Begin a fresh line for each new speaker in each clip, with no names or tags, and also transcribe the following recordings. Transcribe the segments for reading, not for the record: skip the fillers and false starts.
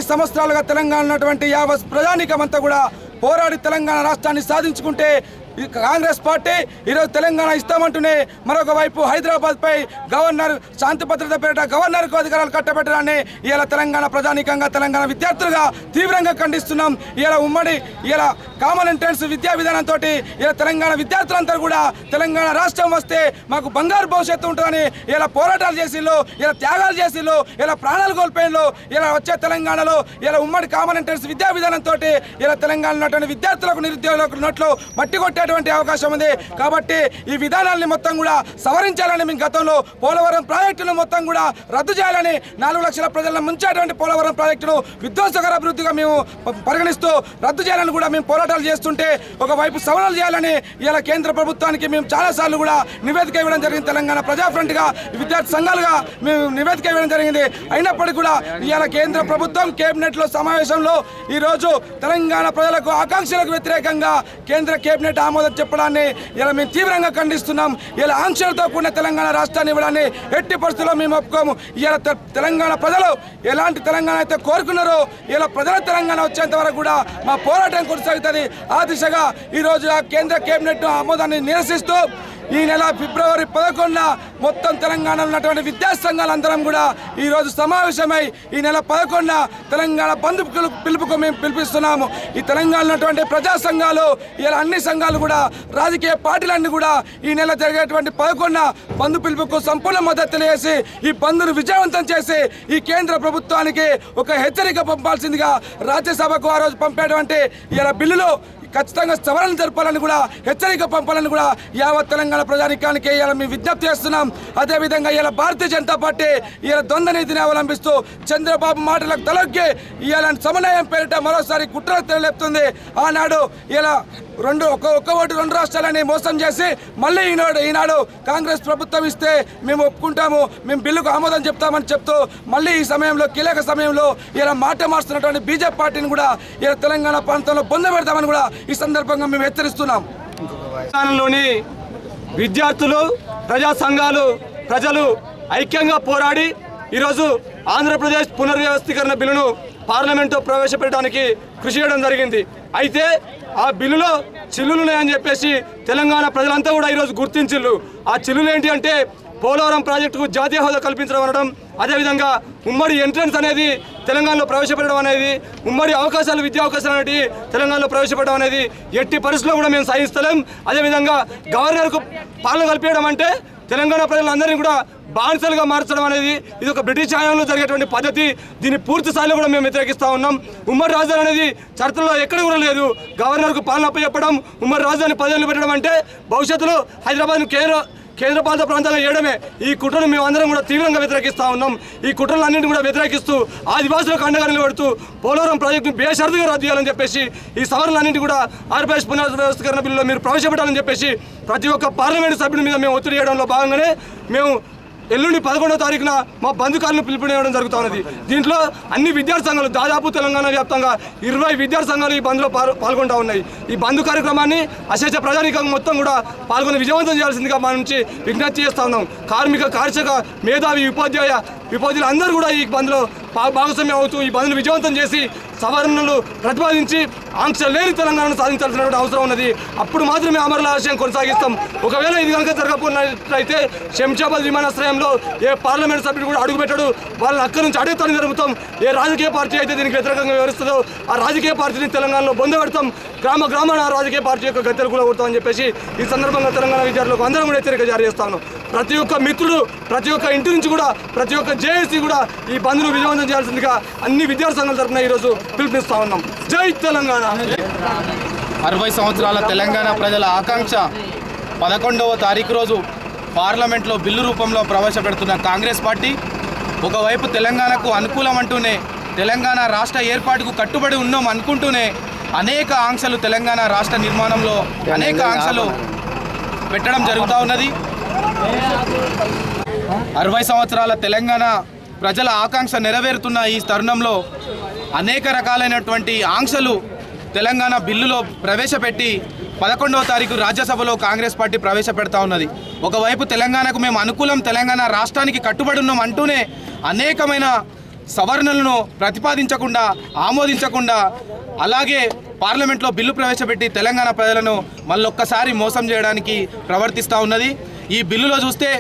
20 సంవత్సరాలుగా తెలంగాణ ఉన్నటువంటి యావత్ ప్రజానీకమంతా కూడా పోరాడి తెలంగాణ రాష్ట్రాన్ని సాధించుకుంటే కాంగ్రెస్ పార్టీ ఈరోజు తెలంగాణ ఇస్తామంటూనే మరొక వైపు హైదరాబాద్పై గవర్నర్ శాంతి భద్రత పేరిట గవర్నర్కు అధికారాలు కట్టబెట్టడాన్ని ఇలా తెలంగాణ ప్రజానీకంగా తెలంగాణ విద్యార్థులుగా తీవ్రంగా ఖండిస్తున్నాం. ఇలా ఉమ్మడి ఇలా కామన్ ఎంట్రన్స్ విద్యా విధానంతో ఇలా తెలంగాణ విద్యార్థులంతా కూడా తెలంగాణ రాష్ట్రం వస్తే మాకు బంగారు భవిష్యత్తు ఉంటుందని ఇలా పోరాటాలు చేసిళ్ళు, ఇలా త్యాగాలు చేసిళ్ళు, ఇలా ప్రాణాలు కోల్పోయిళ్ళు. ఇలా వచ్చే తెలంగాణలో ఇలా ఉమ్మడి కామన్ ఎంట్రన్స్ విద్యా విధానంతో ఇలా తెలంగాణ ఉన్నటువంటి విద్యార్థులకు నిరుద్యోగులకు నోట్లో మట్టి కొట్టేటువంటి అవకాశం ఉంది. కాబట్టి ఈ విధానాన్ని మొత్తం కూడా సవరించాలని మేము గతంలో పోలవరం ప్రాజెక్టును మొత్తం కూడా రద్దు చేయాలని 4 లక్షల ప్రజలను ముంచేటువంటి పోలవరం ప్రాజెక్టును విధ్వంసకర అభివృద్ధిగా మేము పరిగణిస్తూ రద్దు చేయాలని కూడా మేము పోరాటాలు చేస్తుంటే ఒకవైపు సవరణలు చేయాలని ఇలా కేంద్ర ప్రభుత్వానికి మేము చాలాసార్లు కూడా నివేదిక ఇవ్వడం జరిగింది. తెలంగాణ ప్రజా ఫ్రంట్గా విద్యార్థి సంఘాలుగా మేము నివేదిక ఇవ్వడం జరిగింది. అయినప్పటికీ కూడా ఇలా కేంద్ర ప్రభుత్వం కేబినెట్లో సమావేశంలో ఈరోజు తెలంగాణ ప్రజలకు ఆకాంక్షలకు వ్యతిరేకంగా కేంద్ర కేబినెట్ ఆమోదం చెప్పడాన్ని ఇలా మేము తీవ్రంగా ఖండిస్తున్నాం. ఇలా ఆంక్షలతో కూడిన తెలంగాణ రాష్ట్రాన్ని ఇవ్వడాన్ని ఎట్టి పరిస్థితుల్లో మేము ఒప్పుకోము. ఇలా తెలంగాణ ప్రజలు ఎలాంటి తెలంగాణ అయితే కోరుకున్నారో ఇలా ప్రజల తెలంగాణ వచ్చేంత వరకు కూడా మా పోరాటం కొనసాగుతుంది. ఆ దిశగా ఈరోజు కేంద్ర కేబినెట్ ఆమోదాన్ని నిరసిస్తూ ఈ నెల ఫిబ్రవరి 11న మొత్తం తెలంగాణలో ఉన్నటువంటి విద్యా సంఘాలందరం కూడా ఈరోజు సమావేశమై ఈ నెల 11న తెలంగాణ బంద్ పిలుపుకు మేము పిలిపిస్తున్నాము. ఈ తెలంగాణలో ఉన్నటువంటి ప్రజా సంఘాలు ఇలా అన్ని సంఘాలు కూడా రాజకీయ పార్టీలన్నీ కూడా ఈ నెల జరిగేటువంటి 11న బంద్ పిలుపుకు సంపూర్ణ మద్దతు తెలియజేసి ఈ బంద్ను విజయవంతం చేసి ఈ కేంద్ర ప్రభుత్వానికి ఒక హెచ్చరిక పంపాల్సిందిగా రాజ్యసభకు ఆ రోజు పంపేటువంటి ఇలా బిల్లులు ఖచ్చితంగా సవరణ జరపాలని కూడా హెచ్చరిక పంపాలని కూడా యావత్ తెలంగాణ ప్రజానికానికి ఇలా మేము విజ్ఞప్తి చేస్తున్నాం. అదేవిధంగా ఇలా భారతీయ జనతా పార్టీ ఇలా ద్వంద్వ నీతిని అవలంబిస్తూ చంద్రబాబు మాటలకు తలొగ్గి ఇలా సమన్వయం పేరిట మరోసారి కుట్రలు తెలియపుతుంది. ఆనాడు ఇలా ఒక్క ఓటు 2 రాష్ట్రాలని మోసం చేసి మళ్ళీ ఈనాడు కాంగ్రెస్ ప్రభుత్వం ఇస్తే మేము ఒప్పుకుంటాము, మేము బిల్లుకు ఆమోదం చెప్తామని చెప్తూ మళ్ళీ ఈ సమయంలో కీలక సమయంలో ఇలా మాట మార్చుతున్నటువంటి బీజేపీ పార్టీని కూడా ఇలా తెలంగాణ ప్రాంతంలో పొందబెడతామని కూడా ఈ సందర్భంగా మేము హెచ్చరిస్తున్నాం.
తెలంగాణలోని విద్యార్థులు, ప్రజా సంఘాలు, ప్రజలు ఐక్యంగా పోరాడి ఈరోజు ఆంధ్రప్రదేశ్ పునర్వ్యవస్థీకరణ బిల్లును పార్లమెంట్లో ప్రవేశపెట్టడానికి కృషి చేయడం జరిగింది. అయితే ఆ బిల్లులో చిల్లులు ఉన్నాయని చెప్పేసి తెలంగాణ ప్రజలంతా కూడా ఈరోజు గుర్తించిళ్ళు. ఆ చిల్లులు ఏంటి అంటే పోలవరం ప్రాజెక్టుకు జాతీయ హోదా కల్పించడం అనడం, అదేవిధంగా ఉమ్మడి ఎంట్రన్స్ అనేది తెలంగాణలో ప్రవేశపెట్టడం అనేది, ఉమ్మడి అవకాశాలు విద్యా అవకాశాలు అనేవి తెలంగాణలో ప్రవేశపెట్టడం అనేది ఎట్టి పరిస్థితుల్లో కూడా మేము సాధిస్తలేం. అదేవిధంగా గవర్నర్కు పాలన కల్పించడం అంటే తెలంగాణ ప్రజలందరినీ కూడా బానిసలుగా మార్చడం అనేది ఇది ఒక బ్రిటిష్ హయాంలో జరిగేటువంటి పద్ధతి. దీన్ని పూర్తి స్థాయిలో కూడా మేము వ్యతిరేకిస్తూ ఉన్నాం. ఉమ్మడి రాజధాని అనేది చరిత్రలో ఎక్కడ కూడా లేదు. గవర్నర్కు పాలన అప్పచెప్పడం, ఉమ్మడి రాజధాని 10 ఏళ్ళు పెట్టడం అంటే భవిష్యత్తులో హైదరాబాద్ను కేంద్రపాలిత ప్రాంతాల్లో వేయడమే. ఈ కుట్రను మేము అందరం కూడా తీవ్రంగా వ్యతిరేకిస్తూ ఉన్నాం. ఈ కుట్రలన్నింటినీ కూడా వ్యతిరేకిస్తూ ఆదివాసులకు అండగా నిలబడుతూ పోలవరం ప్రాజెక్టును బేషరతుగా రద్దు చేయాలని చెప్పేసి ఈ సవరణలన్నింటి కూడా ఆంధ్రప్రదేశ్ పునర్వ్యవస్థీకరణ బిల్లులో మీరు ప్రవేశపెట్టాలని చెప్పేసి ప్రతి ఒక్క పార్లమెంటు సభ్యుడి మీద మేము ఒత్తిడి చేయడంలో భాగంగానే మేము ఎల్లుండి 11వ తారీఖున మా బంధుకాలను పిలుపునివ్వడం జరుగుతున్నది. దీంట్లో అన్ని విద్యార్థి సంఘాలు దాదాపు తెలంగాణ వ్యాప్తంగా 20 విద్యార్థి సంఘాలు ఈ బంద్లో పాల్గొంటూ ఉన్నాయి. ఈ బంధు కార్యక్రమాన్ని అశేష ప్రజానీకం మొత్తం కూడా పాల్గొని విజయవంతం చేయాల్సిందిగా మా నుంచి విజ్ఞప్తి చేస్తూ ఉన్నాం. కార్మిక, కార్షక, మేధావి, విద్యార్థులు అందరూ కూడా ఈ బంద్లో భాగస్వామ్యం అవుతూ ఈ బంద్ను విజయవంతం చేసి సవరణలు ప్రతిపాదించి ఆంక్ష లేని తెలంగాణను సాధించాల్సినటువంటి అవసరం ఉన్నది. అప్పుడు మాత్రమే అమరుల ఆశయం కొనసాగిస్తాం. ఒకవేళ ఇది కనుక జరగకపోయినట్లయితే శంషాబాద్ విమానాశ్రయంలో ఏ పార్లమెంట్ సభ్యుడు కూడా అడుగుపెట్టడు. వాళ్ళని అక్కడి నుంచి అడుగుతాను జరుగుతాం. ఏ రాజకీయ పార్టీ అయితే దీనికి వ్యతిరేకంగా వివరిస్తుందో ఆ రాజకీయ పార్టీని తెలంగాణలో బొందబెడతాం. గ్రామాన రాజకీయ పార్టీ యొక్క గద్దెలు కూడా కొడతామని చెప్పేసి ఈ సందర్భంగా తెలంగాణ విద్యార్థులకు అందరం కూడా హెచ్చరిక జారీ చేస్తాను. ప్రతి ఒక్క మిత్రుడు, ప్రతి ఒక్క ఇంటి నుంచి కూడా, ప్రతి ఒక్క జేఏసీ కూడా ఈ బంద్ను విజయవంతం చేయాల్సిందిగా అన్ని విద్యార్థి సంఘాల తరఫున ఈరోజు పిలుపునిస్తా ఉన్నాం. జై తెలంగాణ.
60 సంవత్సరాల తెలంగాణ ప్రజల ఆకాంక్ష 11వ తారీఖు రోజు పార్లమెంట్లో బిల్లు రూపంలో ప్రవేశపెడుతున్న కాంగ్రెస్ పార్టీ ఒకవైపు తెలంగాణకు అనుకూలం అంటూనే, తెలంగాణ రాష్ట్ర ఏర్పాటుకు కట్టుబడి ఉన్నాం అనుకుంటూనే అనేక ఆంక్షలు తెలంగాణ రాష్ట్ర నిర్మాణంలో అనేక ఆంక్షలు పెట్టడం జరుగుతూ ఉన్నది. 60 సంవత్సరాల తెలంగాణ ప్రజల ఆకాంక్ష నెరవేరుతున్న ఈ తరుణంలో అనేక రకాలైనటువంటి ఆంక్షలు తెలంగాణ బిల్లులో ప్రవేశపెట్టి 11వ తారీఖు రాజ్యసభలో కాంగ్రెస్ పార్టీ ప్రవేశపెడతా ఉన్నది. ఒకవైపు తెలంగాణకు మేము అనుకూలం, తెలంగాణ రాష్ట్రానికి కట్టుబడి ఉన్నాం అంటూనే అనేకమైన సవరణలను ప్రతిపాదించకుండా ఆమోదించకుండా అలాగే పార్లమెంట్లో బిల్లు ప్రవేశపెట్టి తెలంగాణ ప్రజలను మళ్ళొక్కసారి మోసం చేయడానికి ప్రవర్తిస్తూ ఉన్నది. ఈ బిల్లులో చూస్తే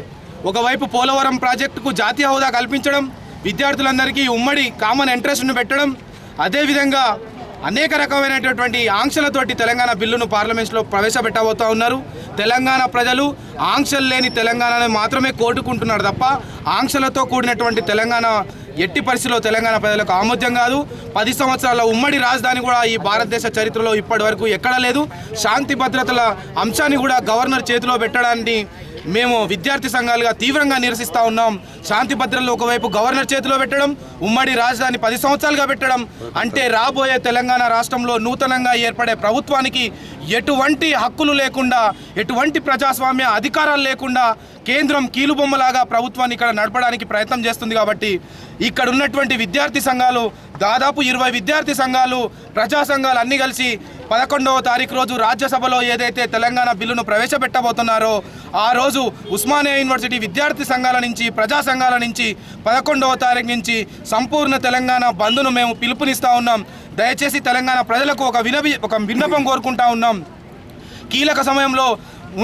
ఒకవైపు పోలవరం ప్రాజెక్టుకు జాతీయ హోదా కల్పించడం, విద్యార్థులందరికీ ఉమ్మడి కామన్ ఇంట్రెస్ట్ను పెట్టడం, అదేవిధంగా అనేక రకమైనటువంటి ఆంక్షలతోటి తెలంగాణ బిల్లును పార్లమెంట్లో ప్రవేశపెట్టబోతూ ఉన్నారు. తెలంగాణ ప్రజలు ఆంక్షలు లేని తెలంగాణను మాత్రమే కోరుకుంటున్నారు తప్ప ఆంక్షలతో కూడినటువంటి తెలంగాణ ఎట్టి పరిస్థితిలో తెలంగాణ ప్రజలకు ఆమోద్యం కాదు. 10 సంవత్సరాల ఉమ్మడి రాజధాని కూడా ఈ భారతదేశ చరిత్రలో ఇప్పటి వరకు ఎక్కడా లేదు. శాంతి భద్రతల అంశాన్ని కూడా గవర్నర్ చేతిలో పెట్టడాన్ని మేము విద్యార్థి సంఘాలుగా తీవ్రంగా నిరసిస్తూ ఉన్నాం. శాంతి భద్రతలు ఒకవైపు గవర్నర్ చేతిలో పెట్టడం, ఉమ్మడి రాజధాని 10 సంవత్సరాలుగా పెట్టడం అంటే రాబోయే తెలంగాణ రాష్ట్రంలో నూతనంగా ఏర్పడే ప్రభుత్వానికి ఎటువంటి హక్కులు లేకుండా, ఎటువంటి ప్రజాస్వామ్య అధికారాలు లేకుండా కేంద్రం కీలుబొమ్మలాగా ప్రభుత్వాన్ని ఇక్కడ నడపడానికి ప్రయత్నం చేస్తుంది. కాబట్టి ఇక్కడ ఉన్నటువంటి విద్యార్థి సంఘాలు దాదాపు 20 విద్యార్థి సంఘాలు, ప్రజా సంఘాలు అన్నీ కలిసి 11వ తారీఖు రోజు రాజ్యసభలో ఏదైతే తెలంగాణ బిల్లును ప్రవేశపెట్టబోతున్నారో ఆ రోజు ఉస్మానియా యూనివర్సిటీ విద్యార్థి సంఘాల నుంచి, ప్రజా సంఘాల నుంచి 11వ తారీఖు నుంచి సంపూర్ణ తెలంగాణ బంద్ను మేము పిలుపునిస్తూ ఉన్నాం. దయచేసి తెలంగాణ ప్రజలకు ఒక విన్నపం కోరుకుంటా ఉన్నాం. కీలక సమయంలో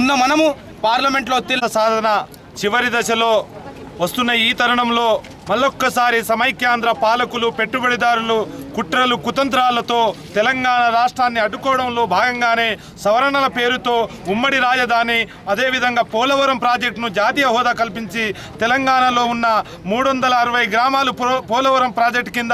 ఉన్న మనము పార్లమెంట్లో
సాధన చివరి దశలో వస్తున్న ఈ తరుణంలో మళ్ళొక్కసారి సమైక్యాంధ్ర పాలకులు, పెట్టుబడిదారులు కుట్రలు కుతంత్రాలతో తెలంగాణ రాష్ట్రాన్ని అడ్డుకోవడంలో భాగంగానే సవరణల పేరుతో ఉమ్మడి రాజధాని, అదేవిధంగా పోలవరం ప్రాజెక్టును జాతీయ హోదా కల్పించి తెలంగాణలో ఉన్న 360 గ్రామాలు పోలవరం ప్రాజెక్టు కింద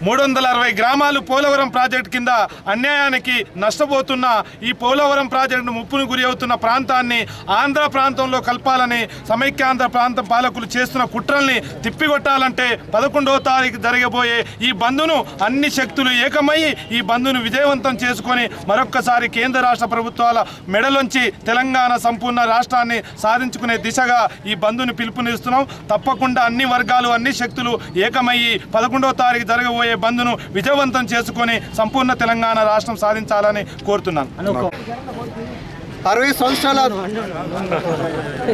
360 గ్రామాలు పోలవరం ప్రాజెక్టు కింద అన్యాయానికి నష్టపోతున్న ఈ పోలవరం ప్రాజెక్టును ముప్పును గురి అవుతున్న ప్రాంతాన్ని ఆంధ్ర ప్రాంతంలో కలపాలని సమైక్యాంధ్ర ప్రాంతం పాలకులు చేస్తున్న కుట్రల్ని తిప్పికొట్టాలంటే 11వ తారీఖు జరగబోయే ఈ బంద్ను అన్ని శక్తులు ఏకమయ్యి ఈ బంద్ను విజయవంతం చేసుకొని మరొక్కసారి కేంద్ర రాష్ట్ర ప్రభుత్వాల మెడలోంచి తెలంగాణ సంపూర్ణ రాష్ట్రాన్ని సాధించుకునే దిశగా ఈ బంద్ను పిలుపునిస్తున్నాం. తప్పకుండా అన్ని వర్గాలు, అన్ని శక్తులు ఏకమయ్యి 11వ తారీఖు జరగబోయే బంద్ను విజయవంతం చేసుకొని సంపూర్ణ తెలంగాణ రాష్ట్రం సాధించాలని కోరుతున్నాను.
60 సంవత్సరాల